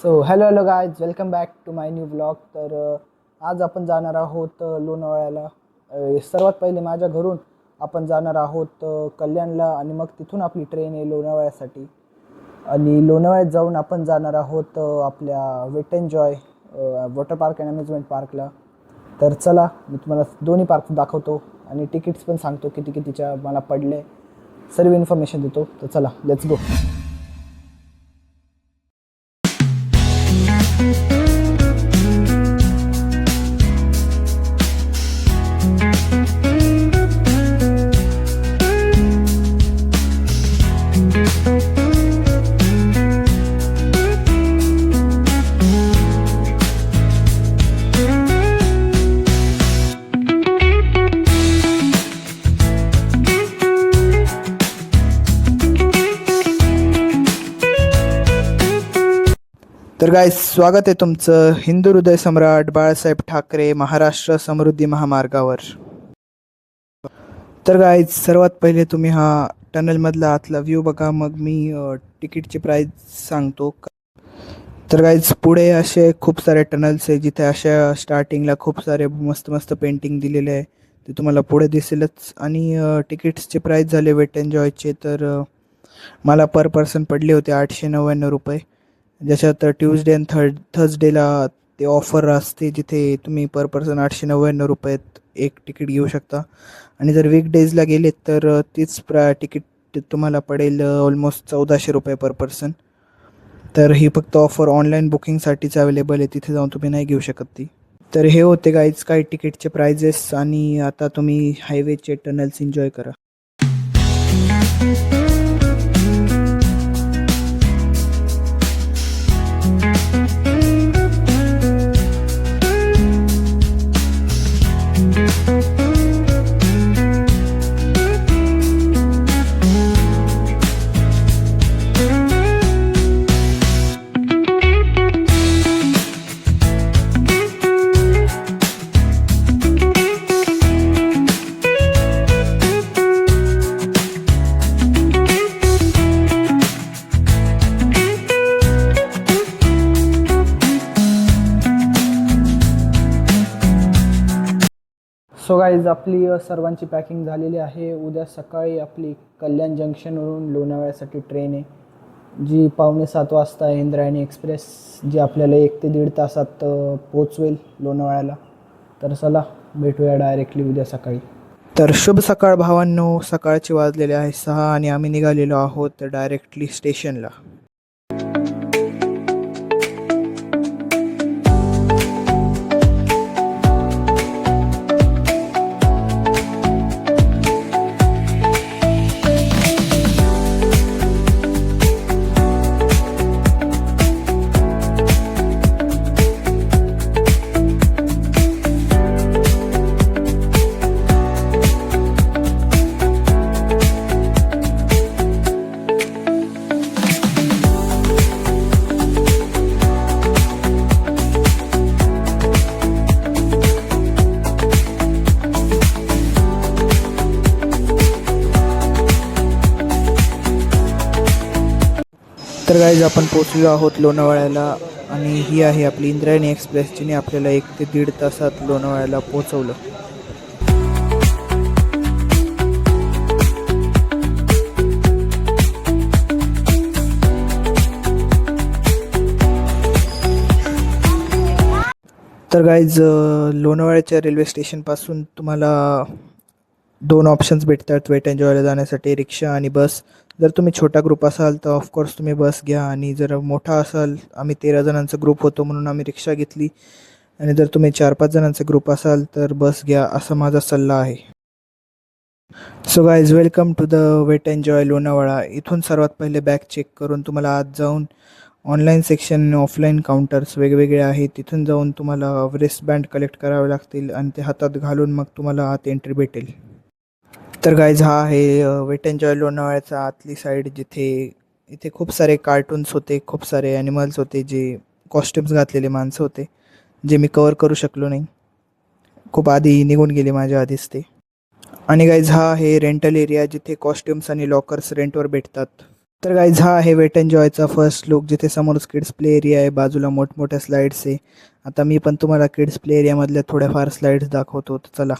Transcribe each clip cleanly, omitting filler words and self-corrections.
So hello guys, welcome back to my new blog. तर आज आपण जाणार आहोत लोणावळ्याला. सर्वात पहिले माझ्या घरून आपण जाणार आहोत कल्याणला आणि मग तिथून आपली ट्रेन आहे लोणावळ्यासाठी. आणि लोणावळ्यात जाऊन आपण जाणार आहोत आपल्या Wet N Joy water park and amusement पार्कला. तर चला, मी तुम्हाला दोन्ही पार्क दाखवतो आणि तिकीट्स पण सांगतो किती कितीच्या मला पडले, सर्व इन्फॉर्मेशन देतो. तर चला, लेट्स गो. तर गाईज, स्वागत आहे तुमचं हिंदू हृदय सम्राट बाळासाहेब ठाकरे महाराष्ट्र समृद्धी महामार्गावर. तर गाईज, सर्वात पहिले तुम्ही हा टनलमधला आतला व्ह्यू बघा, मग मी तिकीटची प्राईस सांगतो. तर गाईज, पुढे असे खूप सारे टनल्स आहे जिथे अशा स्टार्टिंगला खूप सारे मस्त मस्त पेंटिंग दिलेले आहे, ते तुम्हाला पुढे दिसेलच. आणि तिकीट्सचे प्राईस झाले वेट एन्जॉयचे, तर मला पर पर्सन पडले होते 899 रुपये. ज्याच्यात ट्यूजडे आणि थर्सडेला ते ऑफर असते जिथे तुम्ही पर पर्सन 899 रुपयात एक तिकीट घेऊ शकता. आणि जर वीकडेजला गेलेत तर तीच तिकीट तुम्हाला पडेल ऑलमोस्ट 1400 रुपये पर पर्सन. तर ही फक्त ऑफर ऑनलाईन बुकिंगसाठीच अवेलेबल आहे, तिथे जाऊन तुम्ही नाही घेऊ शकत ती. तर हे होते गाईज काही तिकीटचे प्राइजेस. आणि आता तुम्ही हायवेचे टनल्स एन्जॉय करा. सो गाईज, आपली सर्वांची पॅकिंग झालेली आहे. उद्या सकाळी आपली कल्याण जंक्शनवरून लोणावळ्यासाठी ट्रेन आहे, जी 6:45 वाजता आहे, इंद्रायणी एक्सप्रेस, जी आपल्याला 1 ते 1.5 तासात पोचवेल लोणावळ्याला. तर चला, भेटूया डायरेक्टली उद्या सकाळी. तर शुभ सकाळ भावांनो, सकाळचे वाजलेले आहे 6 आणि आम्ही निघालेलो आहोत डायरेक्टली स्टेशनला. तर गाईज, आपण पोचलो आहोत लोणावळ्याला आणि ही आहे आपली इंद्रायणी एक्सप्रेस, जिने आपल्याला 1 ते 1.5 तासात लोणावळ्याला पोचवलं. तर गाईज, लोणावळ्याच्या रेल्वे स्टेशनपासून तुम्हाला 2 ऑप्शन्स भेटतात वेट एन्जॉयला जाण्यासाठी, रिक्षा आणि बस. जर तुम्ही छोटा ग्रुप असाल तर ऑफकोर्स तुम्ही बस घ्या, आणि जर मोठा असाल, आम्ही 13 जणांचा ग्रुप होतो म्हणून आम्ही रिक्षा घेतली. आणि जर तुम्ही 4-5 जणांचा ग्रुप असाल तर बस घ्या, असा माझा सल्ला आहे. So guys, welcome to the Wet N Joy Lonavala. इथून सर्वात पहिले बॅग चेक करून तुम्हाला आत जाऊन ऑनलाईन सेक्शन, ऑफलाईन काउंटर्स वेगवेगळे आहेत, तिथून जाऊन तुम्हाला वेस्ट बँड कलेक्ट करावे लागतील आणि ते हातात घालून मग तुम्हाला आत एंट्री भेटेल. तर गाईज, हा आहे वेट एन्जॉय लोणावळ्याचा आतली साईड, जिथे इथे खूप सारे कार्टून्स होते, खूप सारे ॲनिमल्स होते, जे कॉस्ट्युम्स घातलेले माणसं होते, जे मी कवर करू शकलो नाही. खूप आधी निघून गेले माझ्या आधीच ते. आणि गाईज, हा आहे रेंटल एरिया, जिथे कॉस्ट्युम्स आणि लॉकर्स रेंटवर भेटतात. तर गाईज हा आहे वेट एन्ड जॉयचा फर्स्ट लुक, जिथे समोरच किड्स प्ले एरिया आहे, बाजूला मोठमोठ्या स्लाइड्स आहे. आता मी पण तुम्हाला किड्स प्ले एरियामधल्या थोड्याफार स्लाइड्स दाखवतो, तर चला.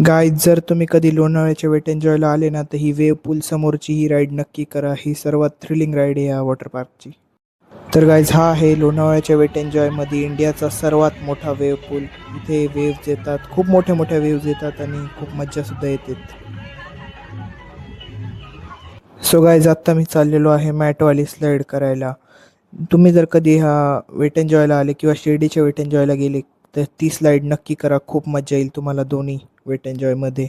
गाईज जर तुम्ही कधी लोणावळ्याच्या वेट एन्जॉयला आले ना, तर ही वेव पूल समोरची ही राईड नक्की करा. ही सर्वात थ्रिलिंग राईड आहे या वॉटर पार्कची. तर गाईज हा आहे लोणावळ्याच्या वेट एन्जॉयमध्ये इंडियाचा सर्वात मोठा वेव पूल. इथे वेव्ज येतात, खूप मोठ्या मोठ्या वेव्ज येतात आणि खूप मज्जासुद्धा येते. सो गाईज आत्ता मी चाललेलो आहे मॅटवाली स्लाईड करायला. तुम्ही जर कधी हा वेट एन्जॉयला आले किंवा शिर्डीच्या वेट एन्जॉयला गेले, तर ती स्लाईड नक्की करा. खूप मजा येईल तुम्हाला दोन्ही वेट एन्जॉयमध्ये.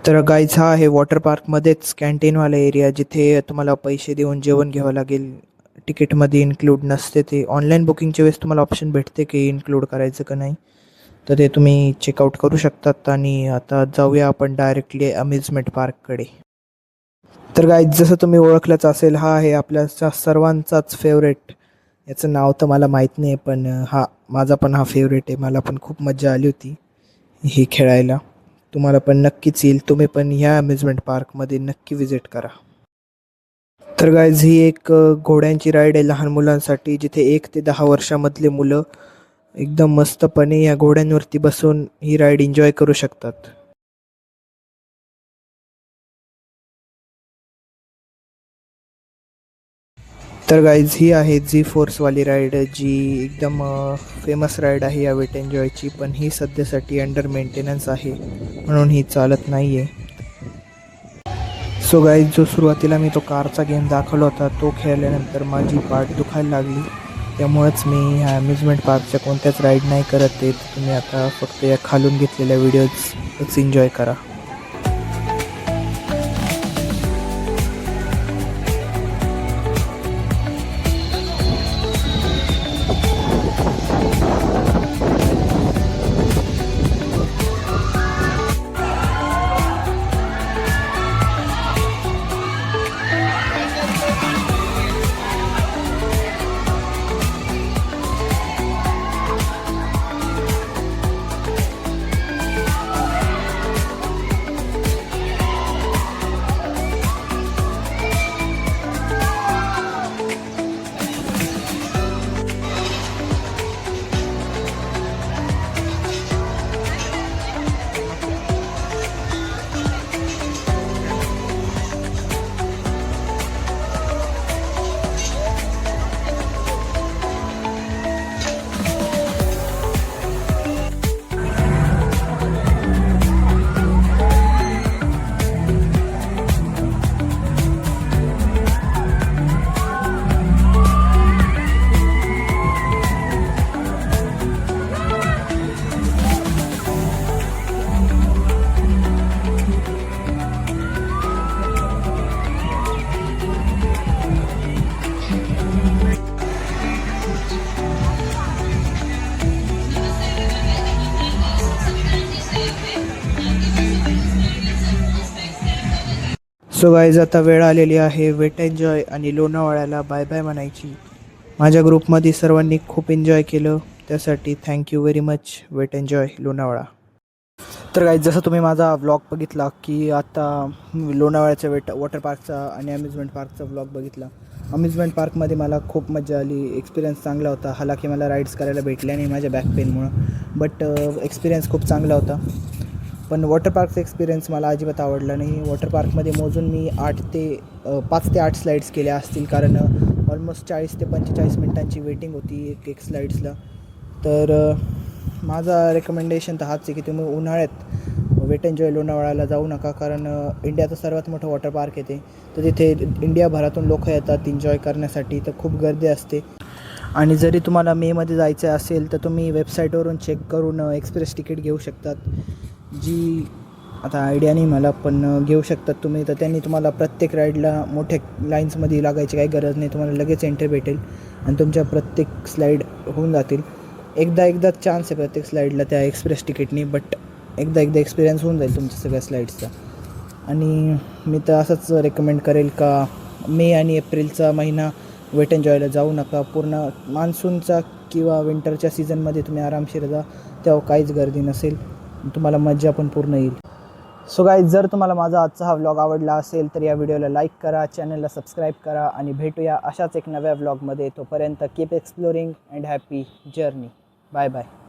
तर गाईज हा आहे वॉटर पार्कमध्येच कॅन्टीनवाला एरिया, जिथे तुम्हाला पैसे देऊन जेवण घ्यावं लागेल. तिकीटमध्ये इन्क्लूड नसते ते. ऑनलाईन बुकिंगच्या वेळेस तुम्हाला ऑप्शन भेटते की इन्क्लूड करायचं का नाही, तर ते तुम्ही चेकआउट करू शकतात. आणि आता जाऊया आपण डायरेक्टली अम्युजमेंट पार्ककडे. तर गाईज जसं तुम्ही ओळखलंच असेल, हा आहे आपल्या सर्वांचाच फेवरेट. याचं नाव तर मला माहीत नाही, पण हा माझा पण हा फेवरेट आहे. मला पण खूप मजा आली होती ही खेळायला. तुम्हाला पण नक्कीच येईल. तुम्ही पण ह्या अम्युजमेंट पार्कमध्ये नक्की विजिट करा. तर गाईज ही एक घोड्यांची राईड आहे लहान मुलांसाठी, जिथे 1 ते 10 वर्षामधले मुलं एकदम मस्तपणे या घोड्यांवरती बसून ही राईड एन्जॉय करू शकतात. तर गाईज ही आहे जी फोर्सवाली राईड, जी एकदम फेमस राईड आहे या वेट एन्जॉयची. पण ही सध्यासाठी अंडर मेंटेनन्स आहे, म्हणून ही चालत नाही आहे. सो गाईज जो सुरुवातीला मी तो कारचा गेम दाखवला होता, तो खेळल्यानंतर माझी पाठ दुखायला लागली. त्यामुळेच मी ह्या अम्युजमेंट पार्कच्या कोणत्याच राईड नाही करत आहे. तुम्ही आता फक्त या खालून घेतलेल्या व्हिडिओजच एन्जॉय करा. सो गाईज आता वेळ आलेली आहे वेट एन्जॉय आणि लोणावळ्याला बाय बाय म्हणायची. माझ्या ग्रुपमध्ये सर्वांनी खूप एन्जॉय केलं, त्यासाठी thank you very much Wet N Joy Lonavala. तर गाईज जसं तुम्ही माझा व्लॉग बघितला की आता लोणावळ्याच्या वॉटर पार्कचा आणि अम्युजमेंट पार्कचा व्लॉग बघितला. अम्युजमेंट पार्कमध्ये मला खूप मजा आली. एक्सपिरियन्स चांगला होता. हालाकी मला राईड्स करायला भेटल्या नाही माझ्या बॅक पेनमुळं, बट एक्सपिरियन्स खूप चांगला होता. पण वॉटर पार्कचा एक्सपिरियन्स मला अजिबात आवडला नाही. वॉटर पार्कमध्ये मोजून मी 5 ते 8 स्लाईड्स केल्या असतील, कारण ऑलमोस्ट 40 ते 45 मिनटांची वेटिंग होती एक स्लाईड्सला. तर माझा रेकमेंडेशन तर हाच आहे की तुम्ही उन्हाळ्यात वेट एन्जॉय लोणावळ्याला जाऊ नका, कारण इंडियाचं सर्वात मोठं वॉटर पार्क येते. तर तिथे इंडियाभरातून लोक येतात एन्जॉय करण्यासाठी, तर खूप गर्दी असते. आणि जरी तुम्हाला मेमध्ये जायचं असेल तर तुम्ही वेबसाईटवरून चेक करून एक्सप्रेस तिकीट घेऊ शकतात, जी आता आयडिया नाही मला, पण घेऊ शकतात तुम्ही. तर त्यांनी तुम्हाला प्रत्येक राईडला मोठ्या लाईन्समध्ये लागायची काही गरज नाही, तुम्हाला लगेच एंट्री भेटेल आणि तुमच्या प्रत्येक स्लाईड होऊन जातील. एकदा चान्स आहे प्रत्येक स्लाईडला त्या एक्सप्रेस तिकीटनी, बट एकदा एक्सपिरियन्स होऊन जाईल तुमच्या सगळ्या स्लाईड्सचा. आणि मी तर असंच रेकमेंड करेल का मे आणि एप्रिलचा महिना वेट एन्जॉयला जाऊ नका. पूर्ण मान्सूनचा किंवा विंटरच्या सीझनमध्ये तुम्ही आरामशीर जा, तेव्हा काहीच गर्दी नसेल, तुम्हाला मजा पण पूर्ण येईल. सो गाईज, जर तुम्हाला माझा आजचा हा व्लॉग आवडला असेल तर या व्हिडिओला लाईक करा, चॅनलला सबस्क्राईब करा आणि भेटूया अशाच एक नव्या व्लॉगमध्ये. तोपर्यंत keep exploring and happy journey. Bye bye.